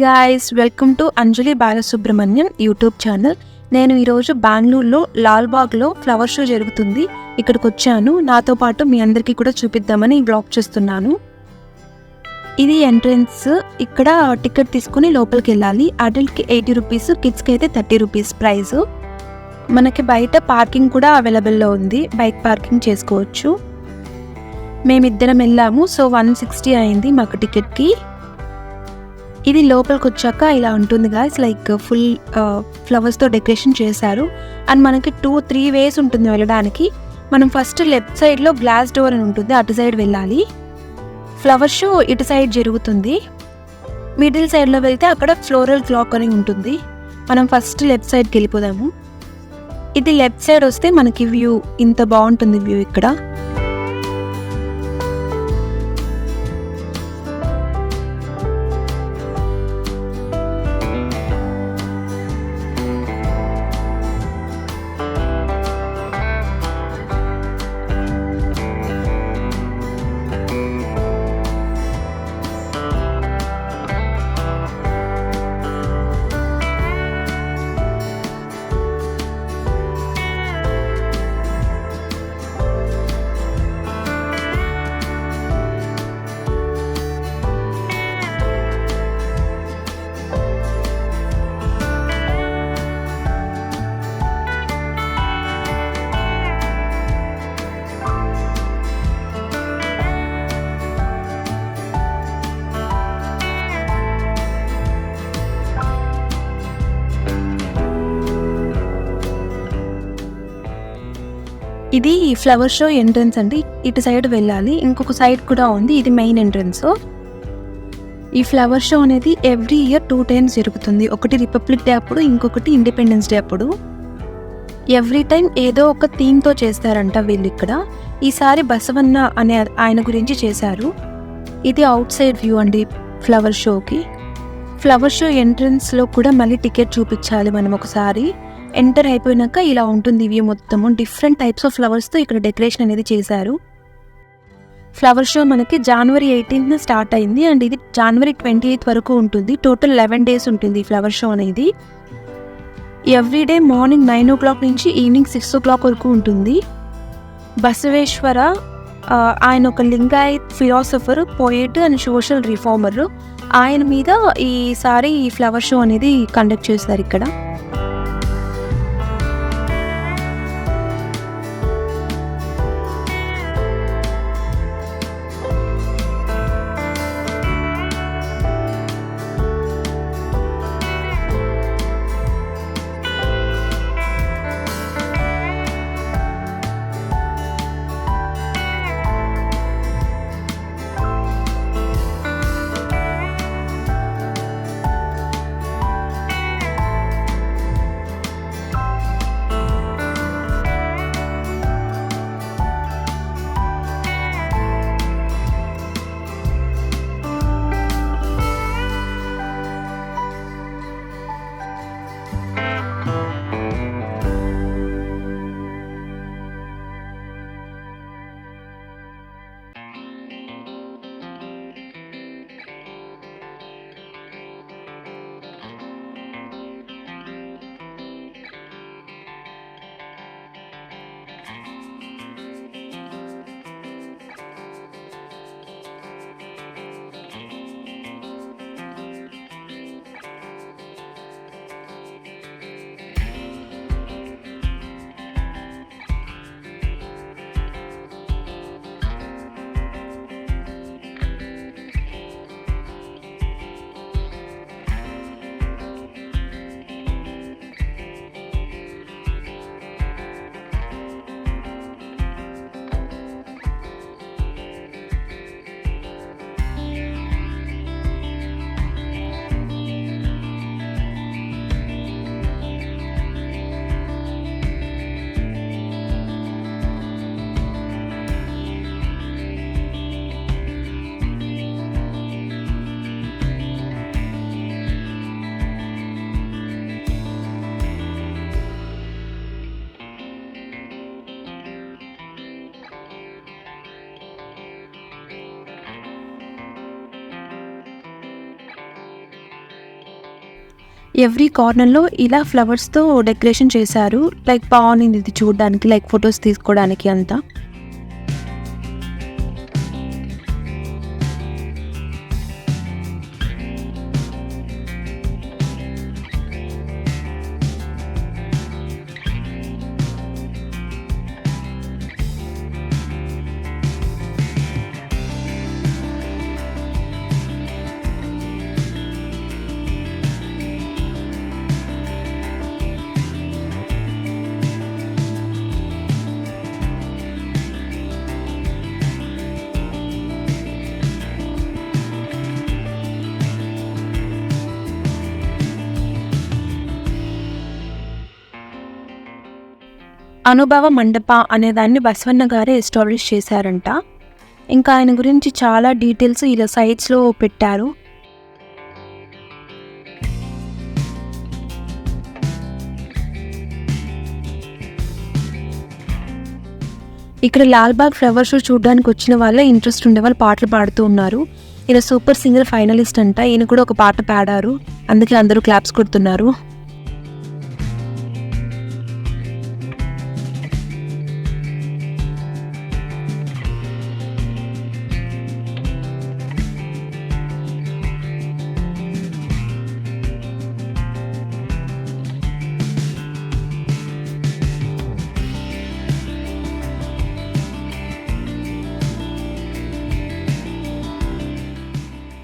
Guys, welcome to Anjali Balasubrahmanyam YouTube channel. నేను ఈరోజు బెంగళూరులో లాల్బాగ్లో ఫ్లవర్ షో జరుగుతుంది. ఇక్కడికి వచ్చాను. నాతో పాటు మీ అందరికీ కూడా చూపిద్దామని ఈ బ్లాగ్ చేస్తున్నాను. ఇది ఎంట్రన్స్. ఇక్కడ టికెట్ తీసుకుని లోపలికి వెళ్ళాలి. అడల్ట్కి 80 రూపీస్, కిడ్స్కి అయితే 30 రూపీస్ ప్రైస్. మనకి బయట పార్కింగ్ కూడా అవైలబుల్లో ఉంది. బైక్ పార్కింగ్ చేసుకోవచ్చు. మేమిద్దరం వెళ్ళాము. సో 160 అయింది మాకు టికెట్కి. ఇది లోపలికి వచ్చాక ఇలా ఉంటుంది గాయ్స్. లైక్ ఫుల్ ఫ్లవర్స్తో డెకరేషన్ చేశారు. అండ్ మనకి 2-3 వేస్ ఉంటుంది వెళ్ళడానికి. మనం ఫస్ట్ లెఫ్ట్ సైడ్లో గ్లాస్ డోర్ అని ఉంటుంది, అటు సైడ్ వెళ్ళాలి. ఫ్లవర్ షో ఇటు సైడ్ జరుగుతుంది. మిడిల్ సైడ్లో వెళ్తే అక్కడ ఫ్లోరల్ క్లాక్ అని ఉంటుంది. మనం ఫస్ట్ లెఫ్ట్ సైడ్కి వెళ్ళిపోదాము. ఇది లెఫ్ట్ సైడ్ వస్తే మనకి వ్యూ ఇంత బాగుంటుంది. వ్యూ ఇక్కడ ఇది ఫ్లవర్ షో ఎంట్రన్స్ అండి. ఇటు సైడ్ వెళ్ళాలి. ఇంకొక సైడ్ కూడా ఉంది. ఇది మెయిన్ ఎంట్రన్స్. ఈ ఫ్లవర్ షో అనేది ఎవ్రీ ఇయర్ 2 టైమ్స్ జరుగుతుంది. ఒకటి రిపబ్లిక్ డే అప్పుడు, ఇంకొకటి ఇండిపెండెన్స్ డే అప్పుడు. ఎవ్రీ టైం ఏదో ఒక థీమ్తో చేస్తారంట వీళ్ళు ఇక్కడ. ఈసారి బసవన్న అనే ఆయన గురించి చేశారు. ఇది అవుట్ సైడ్ వ్యూ అండి ఫ్లవర్ షోకి. ఫ్లవర్ షో ఎంట్రన్స్లో కూడా మళ్ళీ టికెట్ చూపించాలి మనం ఒకసారి. ఎంటర్ అయిపోయినాక ఇలా ఉంటుంది వ్యూ మొత్తము. డిఫరెంట్ టైప్స్ ఆఫ్ ఫ్లవర్స్తో ఇక్కడ డెకరేషన్ అనేది చేశారు. ఫ్లవర్ షో మనకి January 18th స్టార్ట్ అయింది. అండ్ ఇది January 28th వరకు ఉంటుంది. టోటల్ 11 days ఉంటుంది ఈ ఫ్లవర్ షో అనేది. ఎవ్రీడే మార్నింగ్ 9 o'clock నుంచి ఈవినింగ్ 6 o'clock వరకు ఉంటుంది. బసవేశ్వర ఆయన ఒక Lingayat philosopher, poet and social reformer. ఆయన మీద ఈసారి ఈ ఫ్లవర్ షో అనేది కండక్ట్ చేస్తారు ఇక్కడ. ఎవ్రీ కార్నర్‌లో ఇలా ఫ్లవర్స్‌తో డెకరేషన్ చేశారు. లైక్ బావుండింది ఇది చూడ్డానికి, లైక్ ఫోటోస్ తీసుకోవడానికి అంతా. అనుభవ మండప అనే దాన్ని బసవన్న గారే ఎస్టాబ్లిష్ చేశారంట. ఇంకా ఆయన గురించి చాలా డీటెయిల్స్ ఇలా సైట్స్‌లో పెట్టారు. ఇక్కడ లాల్‌బాగ్ ఫ్లవర్ షో చూడడానికి వచ్చిన వాళ్ళే ఇంట్రెస్ట్ ఉండేవాళ్ళు పాటలు పాడుతూ ఉన్నారు. ఈయన సూపర్ సింగర్ ఫైనలిస్ట్ అంట. ఈయన కూడా ఒక పాట పాడారు. అందుకే అందరూ క్లాప్స్ కొడుతున్నారు.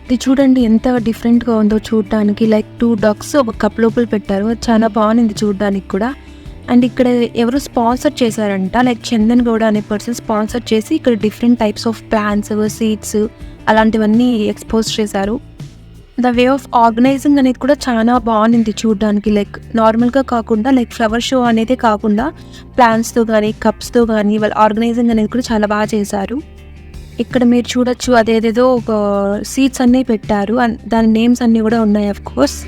ఇది చూడండి ఎంత డిఫరెంట్‌గా ఉందో చూడటానికి. లైక్ 2 డక్స్ ఒక కప్ లోపల పెట్టారు. అది చాలా బాగుంది చూడడానికి కూడా. అండ్ ఇక్కడ ఎవరో స్పాన్సర్ చేశారంట. లైక్ చందన్ గౌడ అనే పర్సన్ స్పాన్సర్ చేసి ఇక్కడ different types of plants, seeds అలాంటివన్నీ ఎక్స్‌పోజ్ చేశారు. ద వే ఆఫ్ ఆర్గనైజింగ్ అనేది కూడా చాలా బాగుంది చూడడానికి. లైక్ నార్మల్‌గా కాకుండా లైక్ ఫ్లవర్ షో అనేదే కాకుండా ప్లాంట్స్‌తో కానీ, కప్స్‌తో కానీ వాళ్ళ ఆర్గనైజింగ్ అనేది కూడా చాలా బాగా చేశారు. ఇక్కడ మీరు చూడొచ్చు అదేదేదో ఒక సీట్స్ అన్నీ పెట్టారు. దాని నేమ్స్ అన్నీ కూడా ఉన్నాయి ఆఫ్ కోర్స్.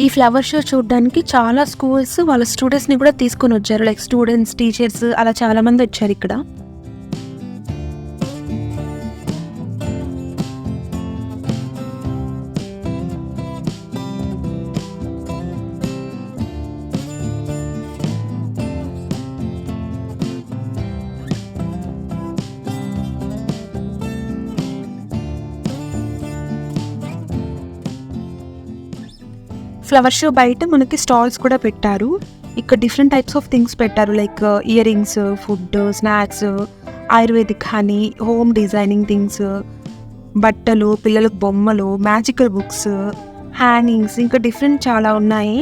ఈ ఫ్లవర్ షో చూడడానికి చాలా స్కూల్స్ వాళ్ళ స్టూడెంట్స్ని కూడా తీసుకొని వచ్చారు. లైక్ స్టూడెంట్స్, టీచర్స్ అలా చాలామంది వచ్చారు ఇక్కడ. ఫ్లవర్ షో బయట మనకి స్టాల్స్ కూడా పెట్టారు. ఇక్కడ డిఫరెంట్ టైప్స్ ఆఫ్ థింగ్స్ పెట్టారు. Like ear rings, food, snacks, ayurvedic honey, home designing things, బట్టలు, పిల్లలకు బొమ్మలు, మ్యాజికల్ బుక్స్, హ్యాంగింగ్స్, ఇంకా డిఫరెంట్ చాలా ఉన్నాయి.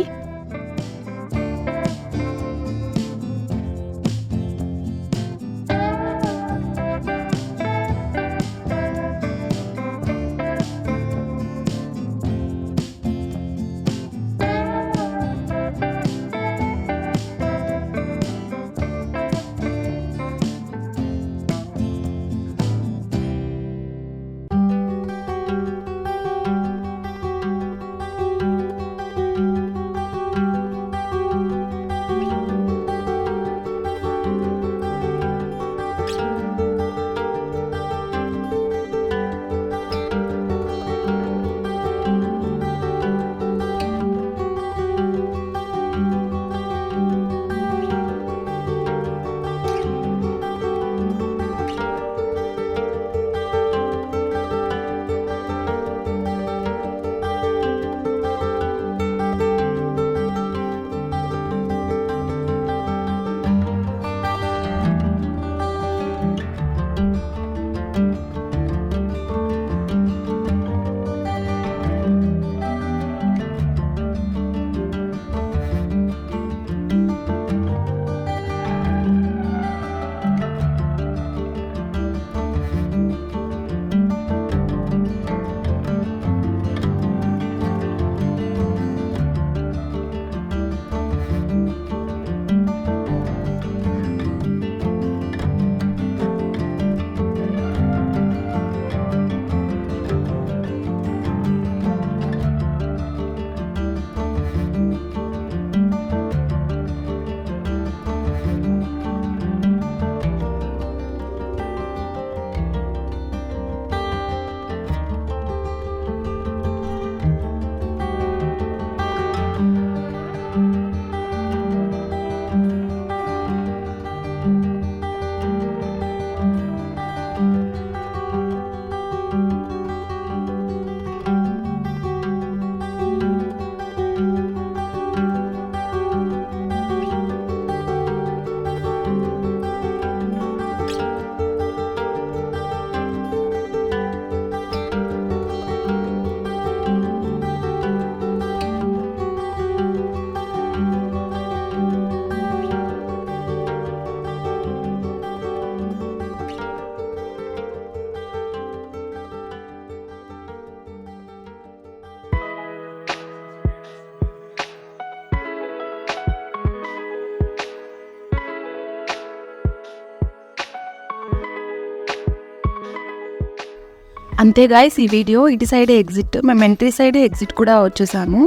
అంతే గాయ్స్, ఈ వీడియో ఇటు సైడే ఎగ్జిట్, మేము ఎంట్రీ సైడే ఎగ్జిట్ కూడా వచ్చేసాము.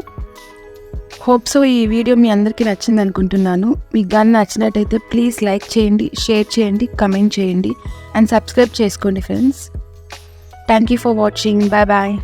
హోప్ సో ఈ వీడియో మీ అందరికీ నచ్చింది అనుకుంటున్నాను. మీకు కానీ నచ్చినట్టయితే ప్లీజ్ లైక్ చేయండి, షేర్ చేయండి, కమెంట్ చేయండి అండ్ సబ్స్క్రైబ్ చేసుకోండి friends. Thank you for watching. Bye bye.